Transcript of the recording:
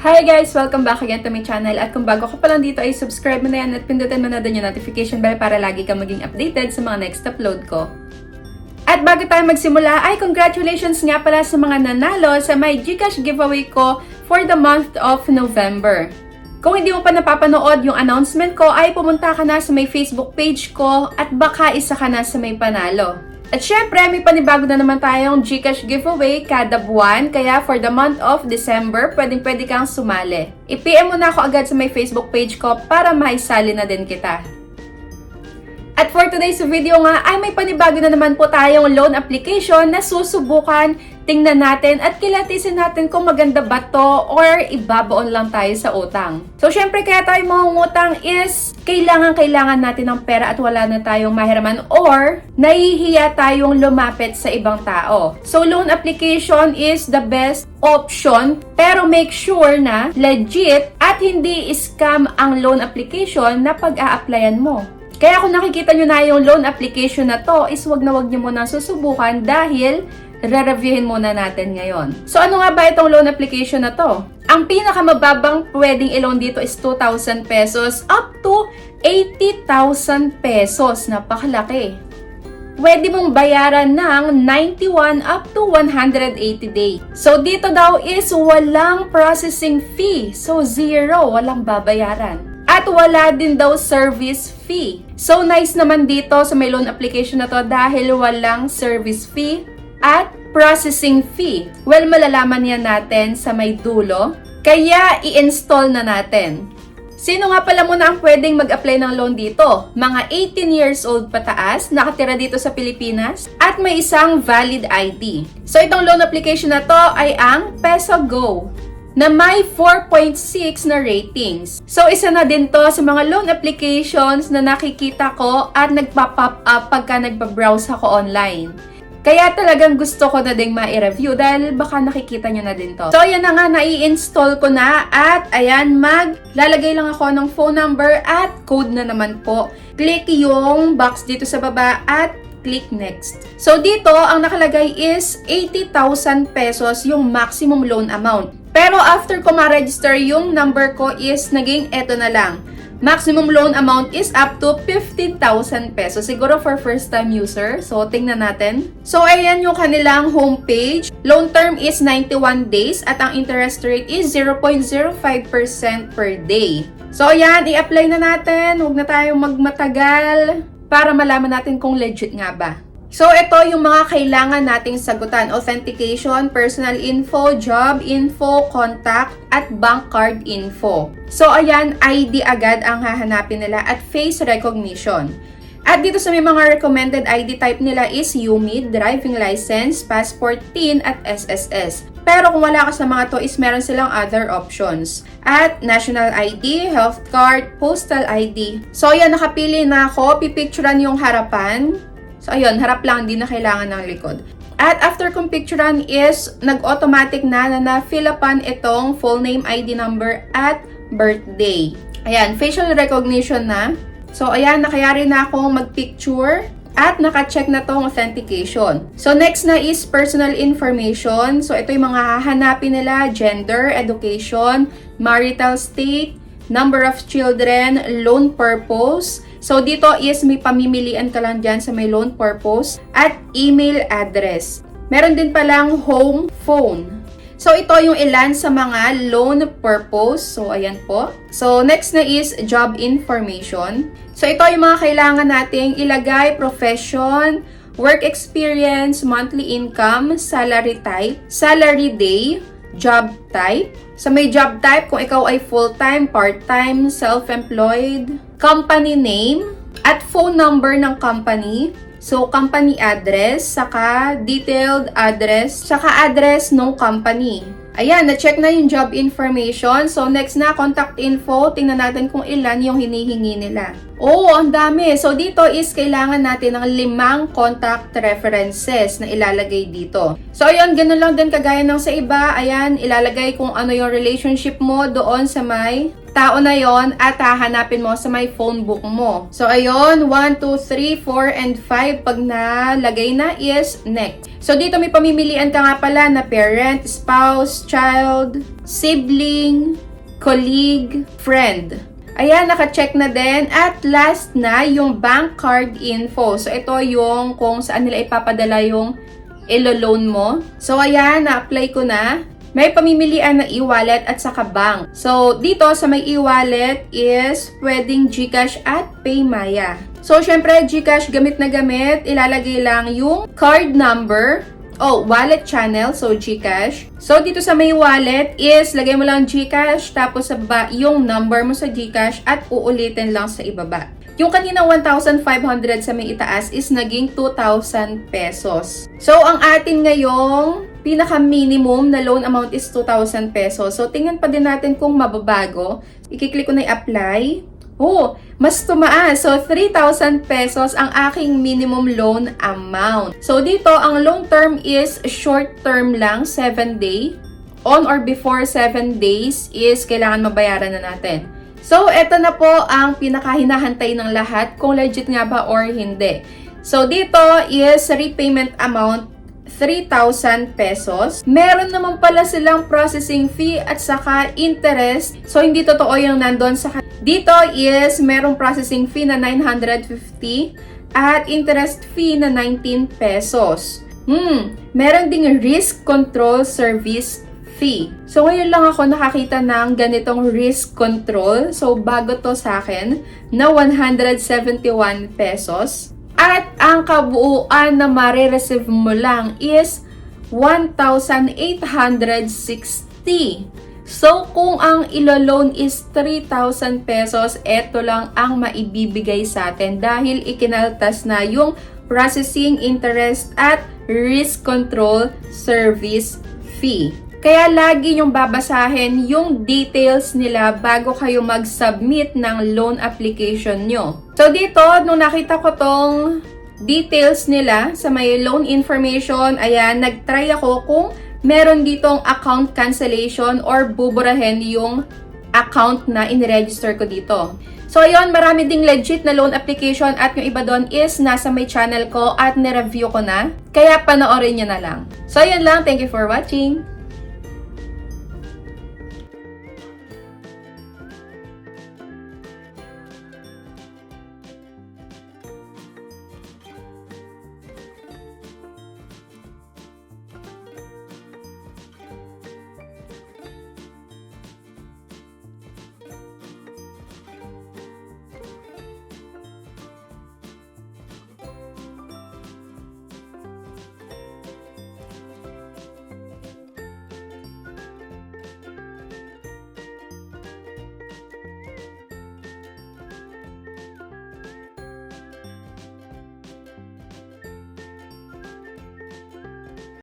Hi guys! Welcome back again to my channel. At kung bago ka pa lang dito ay subscribe mo na yan at pindutin mo na din yung notification bell para lagi kang maging updated sa mga next upload ko. At bago tayo magsimula ay congratulations nga pala sa mga nanalo sa my GCash giveaway ko for the month of November. Kung hindi mo pa napapanood yung announcement ko ay pumunta ka na sa may Facebook page ko at baka isa ka na sa may panalo. At syempre, may panibago na naman tayong GCash giveaway kada buwan. Kaya for the month of December, pwede kang sumali. I-PM mo na ako agad sa may Facebook page ko para maisali na din kita. At for today's video nga, ay may panibago na naman po tayong loan application na susubukan, tingnan natin at kilatisin natin kung maganda ba to or ibabaon lang tayo sa utang. So syempre kaya tayo mangungutang is kailangan natin ng pera at wala na tayong mahiraman or nahihiya tayong lumapit sa ibang tao. So loan application is the best option pero make sure na legit at hindi scam ang loan application na pag-a-applyan mo. Kaya kung nakikita nyo na yung loan application na to, is wag nyo muna susubukan dahil re-reviewin muna natin ngayon. So ano nga ba itong loan application na to? Ang pinakamababang pwedeng i-loan dito is 2,000 pesos up to 80,000 pesos. Napakalaki. Pwede mong bayaran ng 91 up to 180 days. So dito daw is walang processing fee. So zero, walang babayaran. At wala din daw service fee. So nice naman dito sa may loan application na to dahil walang service fee at processing fee. Well, malalaman yan natin sa may dulo. Kaya i-install na natin. Sino nga pala muna ang pwedeng mag-apply ng loan dito? Mga 18 years old pataas, nakatira dito sa Pilipinas, at may isang valid ID. So itong loan application na to ay ang PesoGo na may 4.6 na ratings. So, isa na din to sa mga loan applications na nakikita ko at nagpa-pop up pagka nagpa-browse ako online. Kaya talagang gusto ko na ding ma-review dahil baka nakikita nyo na din to. So, ayan na nga, nai-install ko na at ayan, maglalagay lang ako ng phone number at code na naman po. Click yung box dito sa baba at click next. So, dito, ang nakalagay is 80,000 pesos yung maximum loan amount. Pero after ko ma-register yung number ko is naging eto na lang. Maximum loan amount is up to 15,000 pesos. Siguro for first time user. So, tingnan natin. So, ayan yung kanilang homepage. Loan term is 91 days at ang interest rate is 0.05% per day. So, ayan, i-apply na natin. Huwag na tayong magmatagal para malaman natin kung legit nga ba. So, ito yung mga kailangan nating sagutan. Authentication, personal info, job info, contact, at bank card info. So, ayan, ID agad ang hahanapin nila at face recognition. At dito sa may mga recommended ID type nila is UMID, driving license, passport, TIN, at SSS. Pero kung wala ka sa mga to is meron silang other options. At national ID, health card, postal ID. So, ayan, nakapili na ako. Pipicturean yung harapan. So, ayun, harap lang, hindi na kailangan ng likod. At after kong picturean is, nag-automatic na na-fill upan itong full name, ID number, at birthday. Ayan, facial recognition na. So, ayan, nakayari na akong mag-picture at naka-check na tong authentication. So, next na is personal information. So, ito yung mga hahanapin nila, gender, education, marital state, number of children, loan purpose. So, dito is may pamimilian ka lang dyan sa may loan purpose at email address. Meron din palang home phone. So, ito yung ilan sa mga loan purpose. So, ayan po. So, next na is job information. So, ito yung mga kailangan nating ilagay: profession, work experience, monthly income, salary type, salary day, job type. Sa may job type, kung ikaw ay full-time, part-time, self-employed, company name, at phone number ng company. So, company address, saka detailed address, saka address ng company. Ayan, na-check na yung job information. So, next na, contact info. Tingnan natin kung ilan yung hinihingi nila. Oh, ang dami. So, dito is kailangan natin ng 5 contact references na ilalagay dito. So, ayun, ganun lang din kagaya ng sa iba. Ayan, ilalagay kung ano yung relationship mo doon sa may tao na yon at hahanapin mo sa may phone book mo. So, ayun, 1, 2, 3, 4, and 5. Pag nalagay na is next. So, dito may pamimilian ka nga pala na parent, spouse, child, sibling, colleague, friend. Ayan, naka-check na din. At last na, yung bank card info. So, ito yung kung saan nila ipapadala yung ilo-loan mo. So, ayan, na-apply ko na. May pamimilian na e-wallet at saka bank. So, dito sa may e-wallet is pwedeng GCash at PayMaya. So, syempre, GCash gamit na gamit. Ilalagay lang yung card number o wallet channel, so GCash. So, dito sa may wallet is lagay mo lang GCash, tapos sa baba yung number mo sa GCash at uulitin lang sa ibaba. Yung kanina 1,500 sa may itaas is naging 2,000 pesos. So, ang atin ngayong pinaka-minimum na loan amount is 2,000 pesos. So, tingnan pa din natin kung mababago. I-click ko na i-apply. Oh, mas tumaas. So, 3,000 pesos ang aking minimum loan amount. So, dito, ang loan term is short term lang, 7 day. On or before 7 days is kailangan mabayaran na natin. So, eto na po ang pinakahinahantay ng lahat kung legit nga ba or hindi. So, dito is repayment amount 3,000 pesos. Meron naman pala silang processing fee at saka interest. So, hindi totoo yung nandun sa... Dito is merong processing fee na 950 at interest fee na 19 pesos. Meron ding risk control service fee. So, ngayon lang ako nakakita ng ganitong risk control. So, bago to sa akin na 171 pesos. At ang kabuuan na marireceive mo lang is 1,860. So, kung ang ilo-loan is 3,000 pesos, eto lang ang maibibigay sa atin dahil ikinaltas na yung processing interest at risk control service fee. Kaya lagi nyong babasahin yung details nila bago kayo mag-submit ng loan application nyo. So dito, nung nakita ko tong details nila sa may loan information, ayan, nag-try ako kung meron ditong account cancellation or buburahin yung account na in-register ko dito. So ayun, marami ding legit na loan application at yung iba doon is nasa may channel ko at nireview ko na. Kaya panoorin nyo na lang. So ayun lang, thank you for watching!